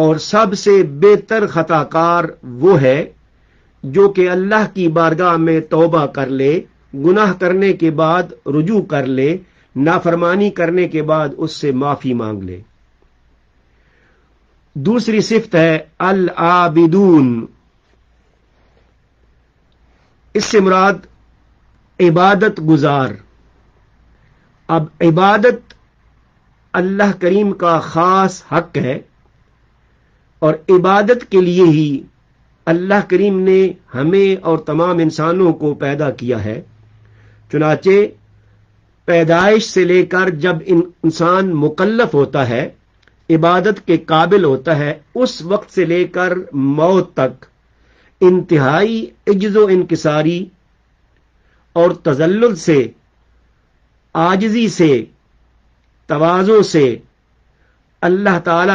اور سب سے بہتر خطا کار وہ ہے جو کہ اللہ کی بارگاہ میں توبہ کر لے، گناہ کرنے کے بعد رجوع کر لے، نافرمانی کرنے کے بعد اس سے معافی مانگ لے۔ دوسری صفت ہے العابدون، اس سے مراد عبادت گزار۔ اب عبادت اللہ کریم کا خاص حق ہے، اور عبادت کے لیے ہی اللہ کریم نے ہمیں اور تمام انسانوں کو پیدا کیا ہے۔ چنانچہ پیدائش سے لے کر جب انسان مکلف ہوتا ہے، عبادت کے قابل ہوتا ہے، اس وقت سے لے کر موت تک انتہائی عجز و انکساری اور تذلل سے، عاجزی سے، تواضع سے اللہ تعالی